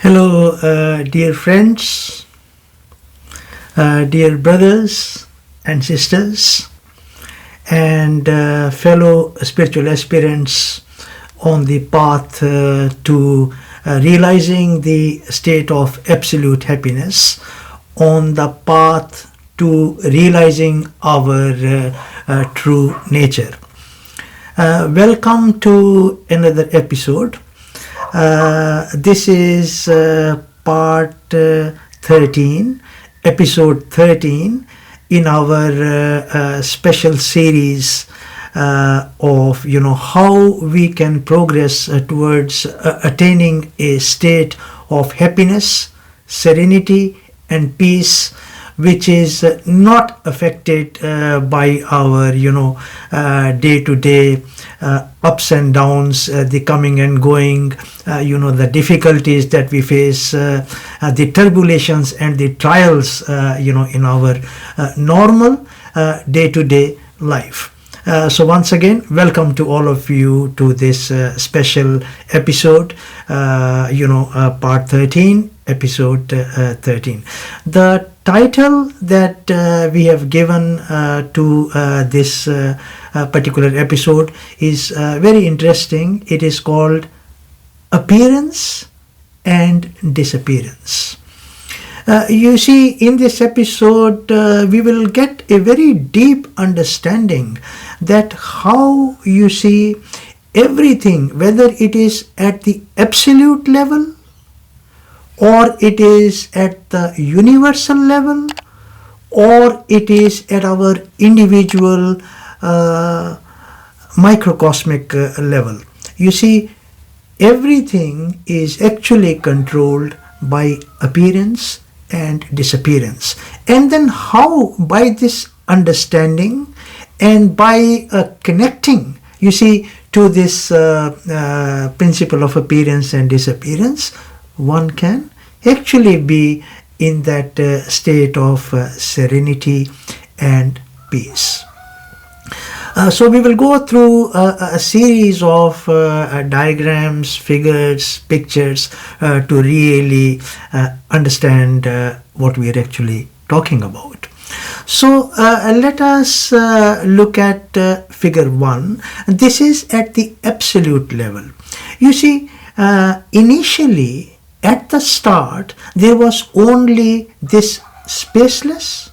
Hello, dear friends, dear brothers and sisters, and fellow spiritual aspirants on the path to realizing the state of absolute happiness, on the path to realizing our true nature. Welcome to another episode. This is part 13, episode 13 in our special series of how we can progress towards attaining a state of happiness, serenity and peace, which is not affected by our day-to-day ups and downs, the coming and going, the difficulties that we face, the turbulations and the trials in our normal day-to-day life. So once again, welcome to all of you to this special episode, part 13, episode 13. The title that we have given to this particular episode is very interesting. It is called Appearance and Disappearance. You see, in this episode, we will get a very deep understanding that how you see everything, whether it is at the absolute level or it is at the universal level or it is at our individual microcosmic level. You see, everything is actually controlled by appearance and disappearance. And then how, by this understanding and by connecting, you see, to this principle of appearance and disappearance, one can actually be in that state of serenity and peace. So we will go through a series of diagrams, figures, pictures to really understand what we are actually talking about. So let us look at figure 1. This is at the absolute level. You see, initially at the start there was only this spaceless,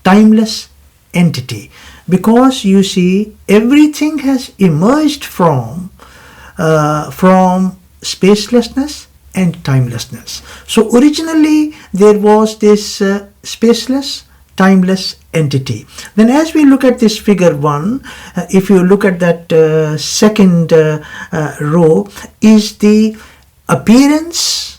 timeless entity, because you see everything has emerged from spacelessness and timelessness. So originally there was this spaceless, timeless entity. Then as we look at this figure 1, if you look at that second row, is the appearance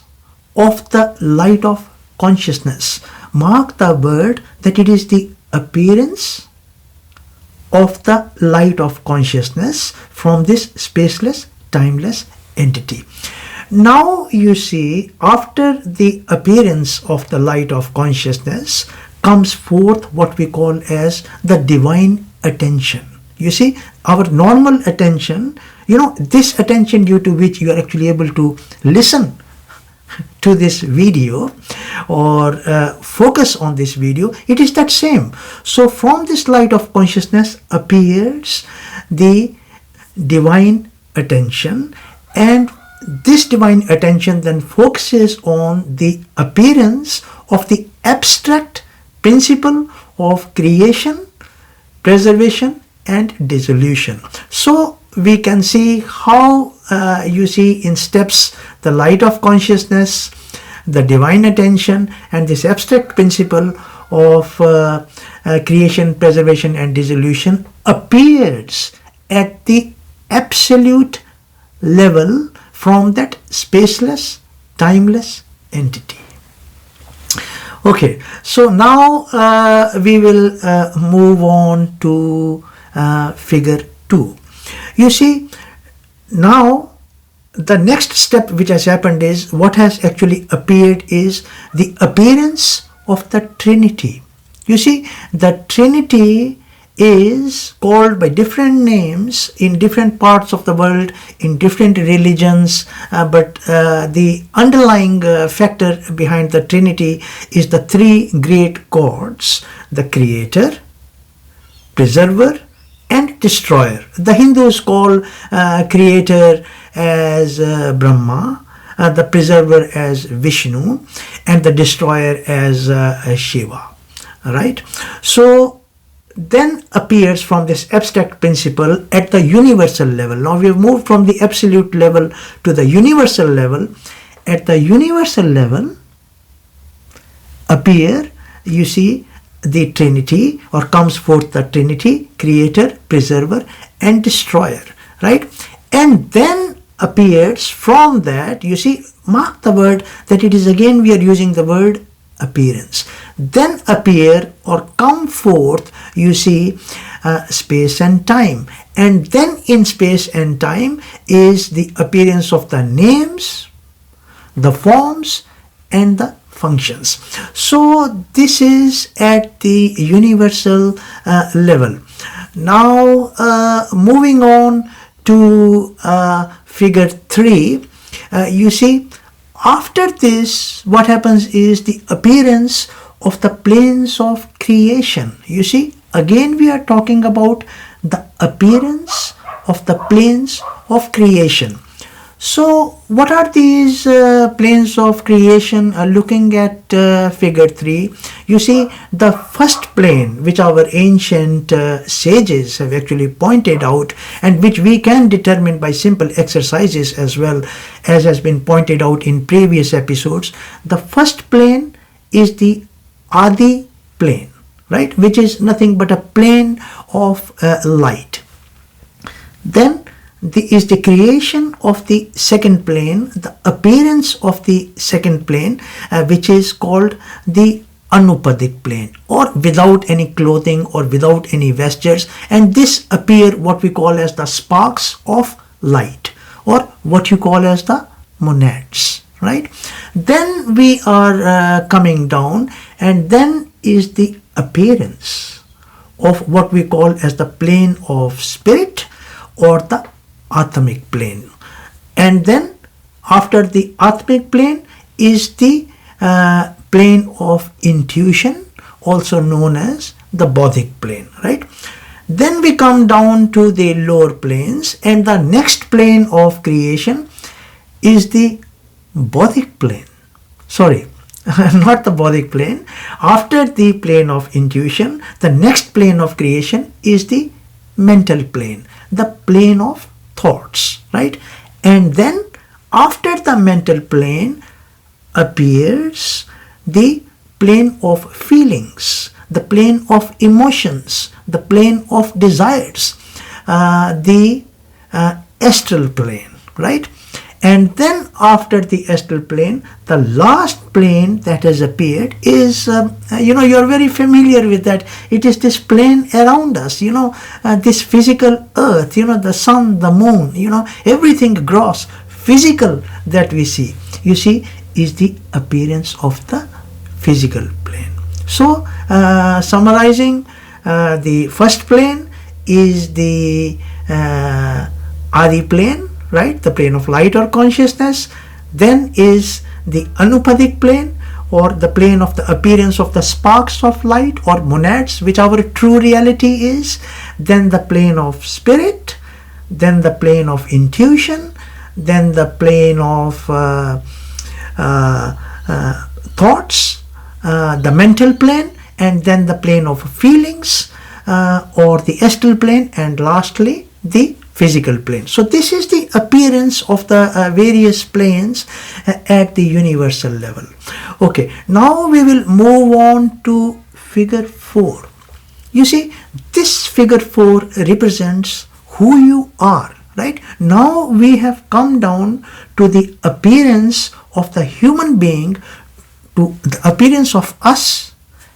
of the light of consciousness. Mark the word that it is the appearance of the light of consciousness from this spaceless, timeless entity. Now you see, after the appearance of the light of consciousness comes forth what we call as the divine attention. You see, our normal attention, this attention due to which you are actually able to listen to this video or focus on this video, it is that same. So from this light of consciousness appears the divine attention, and this divine attention then focuses on the appearance of the abstract principle of creation, preservation and dissolution. So we can see how you see in steps the light of consciousness, the divine attention and this abstract principle of creation, preservation and dissolution appears at the absolute level from that spaceless, timeless entity. Okay, so now we will move on to figure 2. You see, now the next step which has happened is, what has actually appeared is the appearance of the Trinity. You see, the Trinity is called by different names in different parts of the world, in different religions, but the underlying factor behind the Trinity is the three great gods: the Creator, Preserver, and Destroyer. The Hindus call Creator as Brahma, the Preserver as Vishnu, and the Destroyer as Shiva. Right? So then appears from this abstract principle at the universal level. Now we have moved from the absolute level to the universal level. At the universal level appear, you see, the Trinity, or comes forth the Trinity: Creator, Preserver, and Destroyer, right? And then appears from that, you see, mark the word that it is, again we are using the word appearance. Then appear or come forth, you see, space and time. And then in space and time is the appearance of the names, the forms, and the functions. So this is at the universal level. Now moving on to figure 3, you see, after this what happens is the appearance of the planes of creation. You see, again we are talking about the appearance of the planes of creation. So what are these planes of creation? Looking at figure 3, you see the first plane, which our ancient sages have actually pointed out, and which we can determine by simple exercises as well, as has been pointed out in previous episodes. The first plane is the Adi plane, right, which is nothing but a plane of light. Then is the creation of the second plane, the appearance of the second plane, which is called the Anupadik plane, or without any clothing or without any vestures, and this appear what we call as the sparks of light, or what you call as the monads, right? Then we are coming down, and then is the appearance of what we call as the plane of spirit, or the Atmic plane. And then after the Atmic plane is the plane of intuition, also known as the Bodhic plane, right? Then we come down to the lower planes, and the next plane of creation is the Bodhic plane. Sorry, not the Bodhic plane. After the plane of intuition, the next plane of creation is the mental plane, the plane of thoughts, right? And then after the mental plane appears the plane of feelings, the plane of emotions, the plane of desires, the astral plane, right? And then after the astral plane, the last plane that has appeared is, you're very familiar with that. It is this plane around us, this physical earth, the sun, the moon, everything gross, physical that we see, you see, is the appearance of the physical plane. So, summarizing, the first plane is the Adi plane, right, the plane of light or consciousness. Then is the Anupadik plane, or the plane of the appearance of the sparks of light or monads, which our true reality is. Then the plane of spirit, then the plane of intuition, then the plane of thoughts, the mental plane, and then the plane of feelings, or the astral plane, and lastly the physical plane. So this is the appearance of the various planes at the universal level. Okay, now we will move on to figure 4. You see, this figure 4 represents who you are, right? Now we have come down to the appearance of the human being, to the appearance of us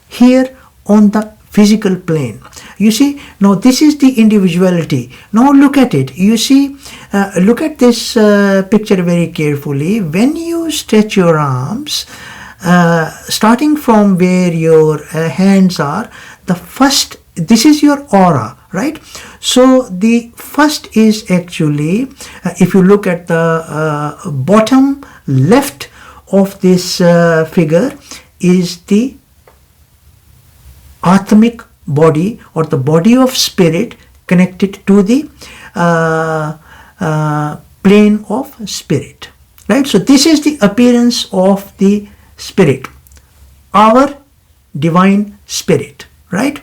here on the physical plane. You see, now this is the individuality. Now look at it. You see, look at this picture very carefully. When you stretch your arms, starting from where your hands are, the first this is your aura, right? So the first is actually, if you look at the bottom left of this figure, is the Atmic body, or the body of spirit connected to the plane of spirit, right? So this is the appearance of the spirit, our divine spirit, right?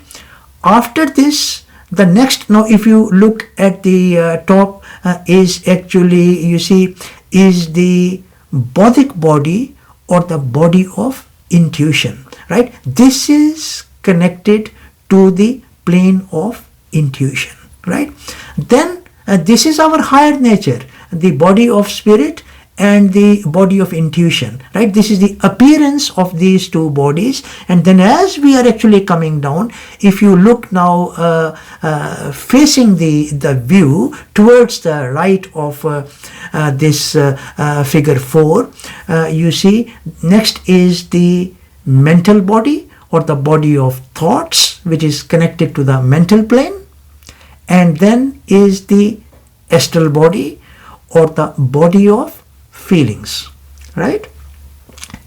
After this, the next, now if you look at the top, is actually, you see, is the Bodhic body, or the body of intuition, right? This is connected to the plane of intuition, right? Then this is our higher nature, the body of spirit and the body of intuition, right? This is the appearance of these two bodies. And then as we are actually coming down, if you look now facing the view towards the right of this figure 4, you see, next is the mental body, or the body of thoughts, which is connected to the mental plane. And then is the astral body, or the body of feelings, right,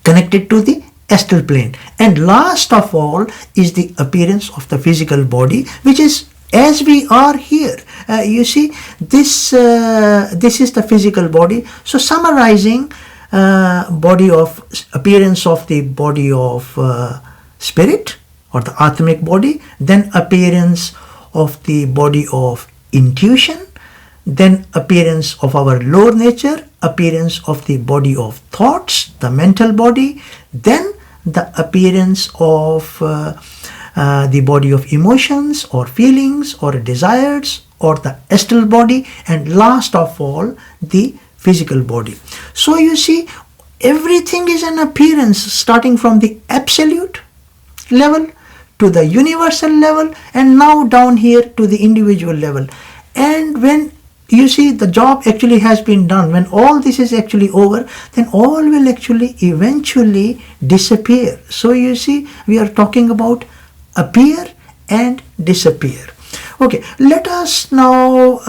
connected to the astral plane. And last of all is the appearance of the physical body, which is as we are here. You see, this is the physical body. So summarizing, body of appearance of the body of spirit, or the Atmic body, then appearance of the body of intuition, then appearance of our lower nature, appearance of the body of thoughts, the mental body, then the appearance of the body of emotions or feelings or desires, or the astral body, and last of all the physical body. So you see, everything is an appearance, starting from the absolute level to the universal level, and now down here to the individual level. And when you see the job actually has been done, when all this is actually over, then all will actually eventually disappear. So you see, we are talking about appear and disappear. Okay, let us now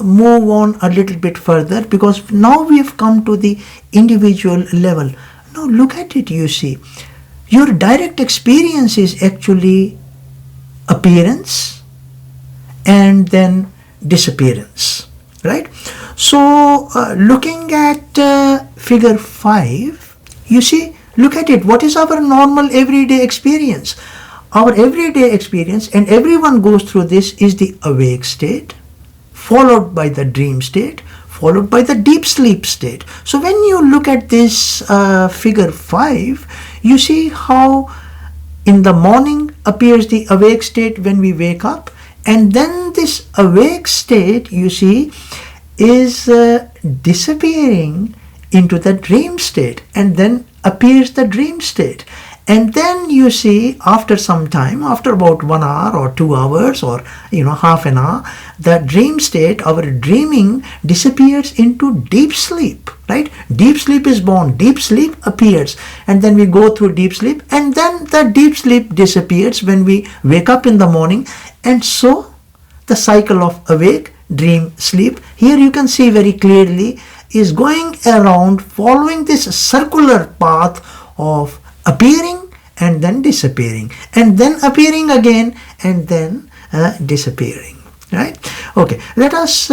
move on a little bit further, because now we have come to the individual level. Now look at it, you see, your direct experience is actually appearance and then disappearance, right? So looking at figure 5, you see, look at it, what is our normal everyday experience? Our everyday experience, and everyone goes through this, is the awake state, followed by the dream state, followed by the deep sleep state. So when you look at this figure 5, you see how in the morning appears the awake state when we wake up, and then this awake state, you see, is disappearing into the dream state, and then appears the dream state. And then you see, after some time, after about 1 hour or 2 hours, or half an hour, the dream state, our dreaming, disappears into deep sleep, right? Deep sleep is born, deep sleep appears, and then we go through deep sleep, and then the deep sleep disappears when we wake up in the morning. And so the cycle of awake, dream, sleep, here you can see very clearly, is going around following this circular path of appearing and then disappearing, and then appearing again, and then disappearing, right? Okay, let us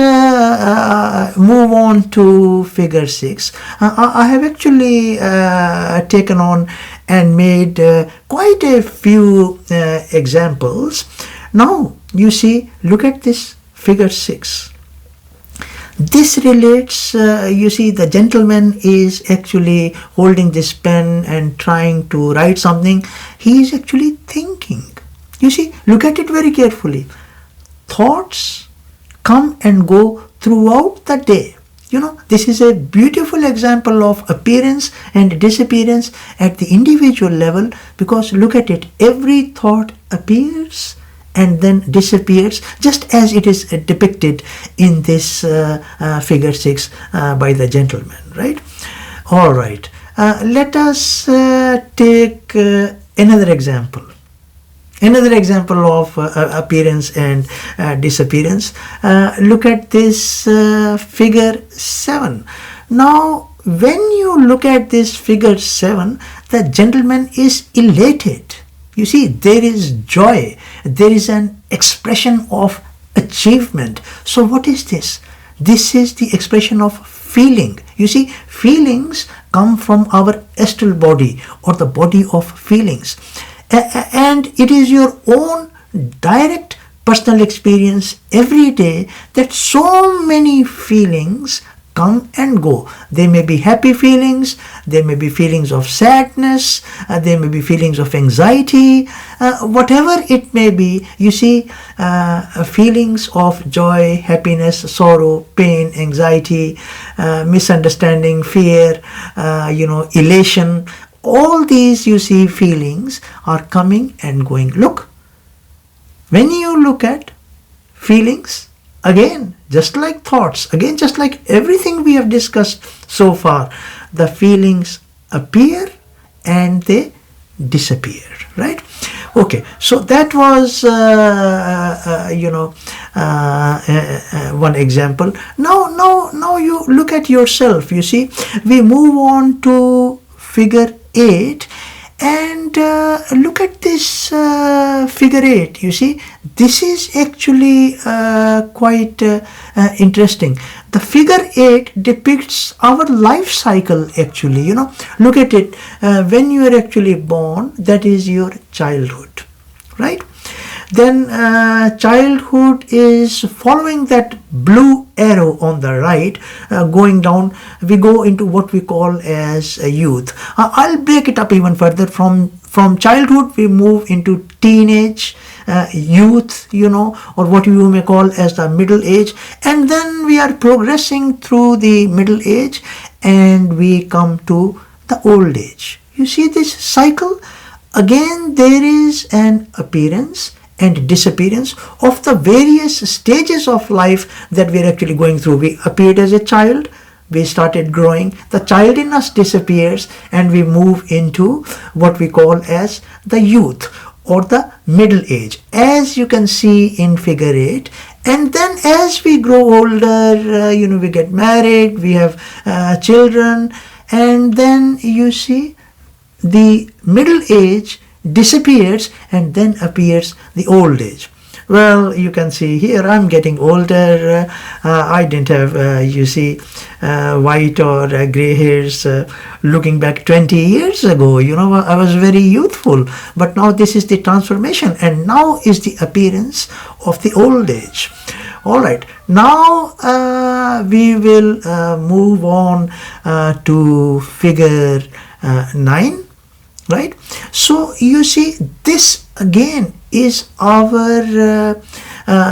move on to figure 6. I have actually taken on and made quite a few examples. Now you see, look at this figure 6. This relates, you see, the gentleman is actually holding this pen and trying to write something. He is actually thinking. You see, look at it very carefully. Thoughts come and go throughout the day. This is a beautiful example of appearance and disappearance at the individual level, because look at it, every thought appears and then disappears, just as it is depicted in this figure 6 by the gentleman, right? All right, let us take another example. Another example of appearance and disappearance. Look at this figure 7. Now, when you look at this figure 7, the gentleman is elated. You see, there is joy. There is an expression of achievement. So what is this? This is the expression of feeling. You see, feelings come from our astral body or the body of feelings. And it is your own direct personal experience every day that so many feelings come and go. There may be happy feelings, there may be feelings of sadness, there may be feelings of anxiety, whatever it may be. You see, feelings of joy, happiness, sorrow, pain, anxiety, misunderstanding, fear, elation. All these, you see, feelings are coming and going. Look, when you look at feelings, again, just like thoughts, again, just like everything we have discussed so far, the feelings appear and they disappear, right? Okay, so that was, one example. Now you look at yourself. You see, we move on to figure 8 and look at this figure 8. You see, this is actually quite interesting. The figure 8 depicts our life cycle actually. Look at it. When you are actually born, that is your childhood, right? Then childhood is following that blue arrow on the right, going down. We go into what we call as youth. I'll break it up even further. From childhood we move into teenage, youth, or what you may call as the middle age, and then we are progressing through the middle age and we come to the old age. You see this cycle? Again, there is an appearance and disappearance of the various stages of life that we are actually going through. We appeared as a child, we started growing, the child in us disappears, and we move into what we call as the youth or the middle age, as you can see in figure 8. And then as we grow older, we get married, we have children, and then you see the middle age disappears and then appears the old age. Well, you can see here I'm getting older. I didn't have, white or gray hairs looking back 20 years ago. I was very youthful. But now this is the transformation, and now is the appearance of the old age. All right. Now we will move on to figure 9. Right? So you see, this again is our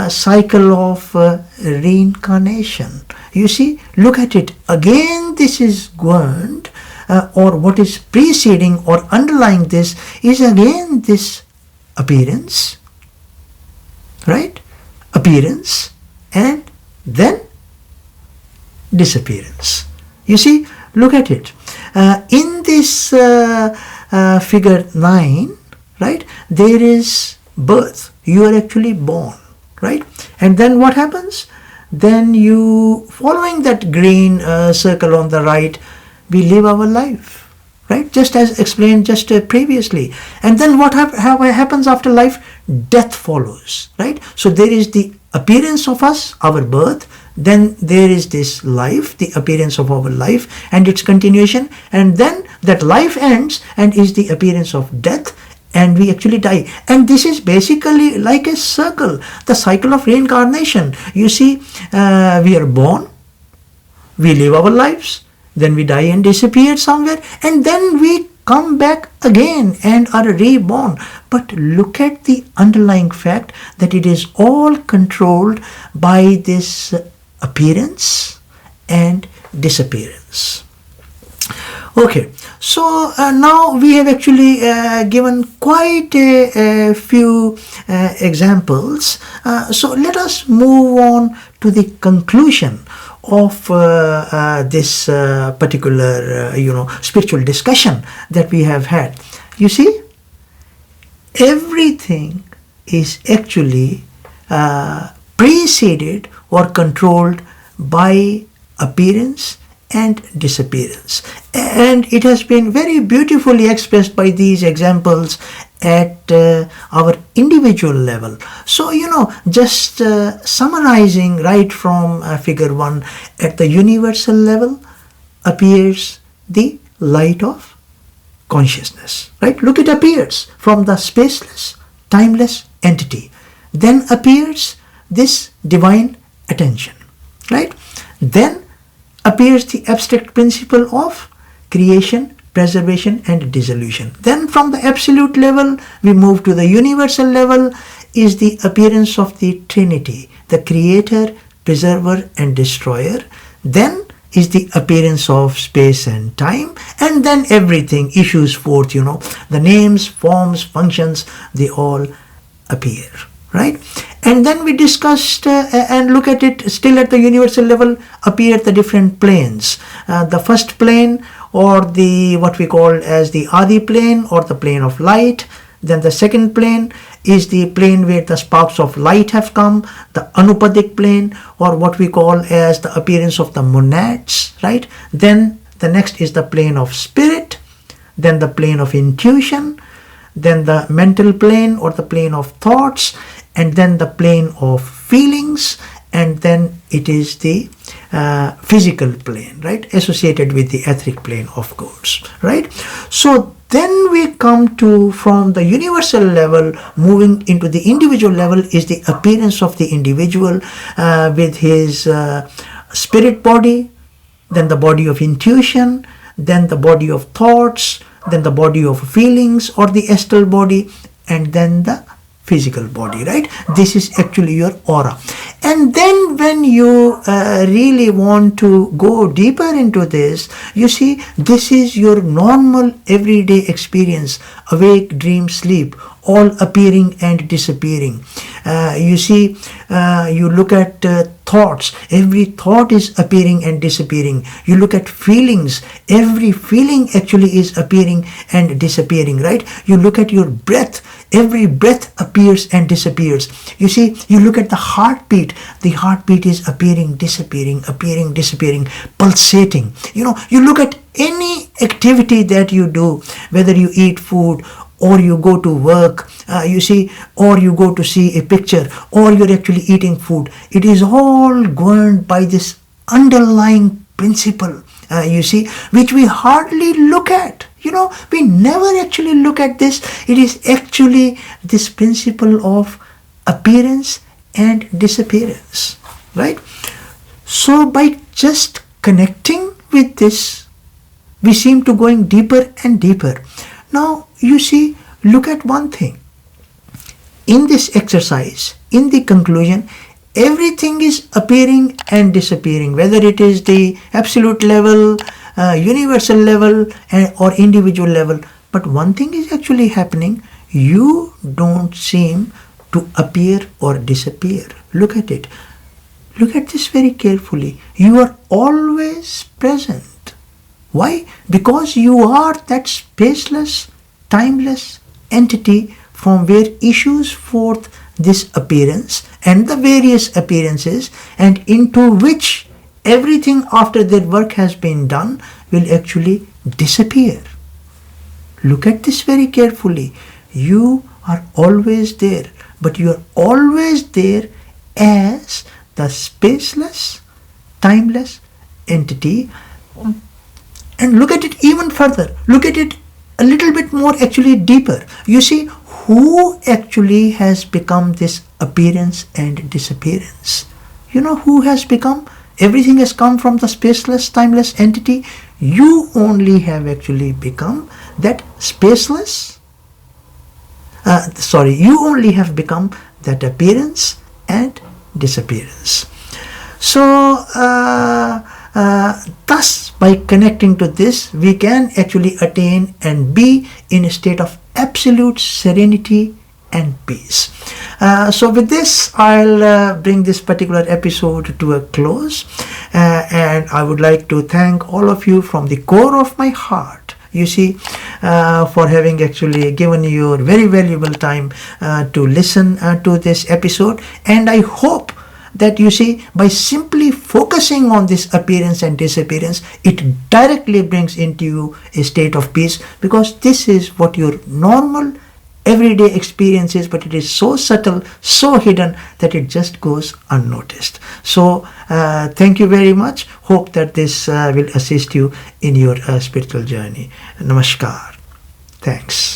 cycle of reincarnation. You see, look at it. Again, this is governed, or what is preceding or underlying this is again this appearance, right? Appearance and then disappearance. You see, look at it. In this figure 9, right, there is birth. You are actually born, right? And then what happens? Then you, following that green circle on the right, we live our life, right? Just as explained just previously. And then what happens after life? Death follows, right? So there is the appearance of us, our birth. Then there is this life, the appearance of our life and its continuation, and then that life ends and is the appearance of death, and we actually die. And this is basically like a circle, the cycle of reincarnation. You see, we are born, we live our lives, then we die and disappear somewhere, and then we come back again and are reborn. But look at the underlying fact that it is all controlled by this appearance and disappearance. Okay, so now we have actually given quite a few examples. So let us move on to the conclusion of this particular spiritual discussion that we have had. You see, everything is actually preceded or controlled by appearance and disappearance. And it has been very beautifully expressed by these examples at our individual level. So, just summarizing right from figure 1, at the universal level appears the light of consciousness, right? Look, it appears from the spaceless, timeless entity. Then appears this divine attention, right? Then appears the abstract principle of creation, preservation and dissolution. Then from the absolute level we move to the universal level, is the appearance of the Trinity, the creator, preserver and destroyer. Then is the appearance of space and time, and then everything issues forth, the names, forms, functions, they all appear, right? And then we discussed and look at it still at the universal level, appear the different planes. The first plane, or the what we call as the Adi plane, or the plane of light. Then the second plane is the plane where the sparks of light have come, the Anupadik plane, or what we call as the appearance of the monads, right? Then the next is the plane of spirit, then the plane of intuition, then the mental plane or the plane of thoughts, and then the plane of feelings, and then it is the physical plane, right, associated with the etheric plane, of course, right? So then we come to, from the universal level moving into the individual level, is the appearance of the individual with his spirit body, then the body of intuition, then the body of thoughts, then the body of feelings or the astral body, and then the physical body, right? This is actually your aura. And then when you really want to go deeper into this, you see, this is your normal everyday experience, awake, dream, sleep, all appearing and disappearing. You see, you look at thoughts, every thought is appearing and disappearing. You look at feelings, every feeling actually is appearing and disappearing, right? You look at your breath, every breath appears and disappears. You see, you look at the heartbeat, the heartbeat is appearing, disappearing, appearing, disappearing, pulsating. You look at any activity that you do, whether you eat food or you go to work, you see, or you go to see a picture, or you're actually eating food. It is all governed by this underlying principle, you see, which we hardly look at. We never actually look at this. It is actually this principle of appearance and disappearance, right? So by just connecting with this, we seem to going deeper and deeper. Now, you see, look at one thing. In this exercise, in the conclusion, everything is appearing and disappearing, whether it is the absolute level, universal level, or individual level. But one thing is actually happening. You don't seem to appear or disappear. Look at it. Look at this very carefully. You are always present. Why? Because you are that spaceless, timeless entity from where issues forth this appearance and the various appearances, and into which everything after their work has been done will actually disappear. Look at this very carefully. You are always there, but you are always there as the spaceless, timeless entity. And look at it even further. Look at it a little bit more actually deeper. You see, who actually has become this appearance and disappearance? You know who has become? Everything has come from the spaceless, timeless entity. You only have actually become that spaceless. You only have become that appearance and disappearance. So, thus, by connecting to this, we can actually attain and be in a state of absolute serenity and peace. So with this, I'll bring this particular episode to a close, and I would like to thank all of you from the core of my heart. you see, for having actually given your very valuable time to listen to this episode. And I hope that, you see, by simply focusing on this appearance and disappearance, it directly brings into you a state of peace, because this is what your normal everyday experience is, but it is so subtle, so hidden, that it just goes unnoticed. So thank you very much. Hope that this will assist you in your spiritual journey. Namaskar. Thanks.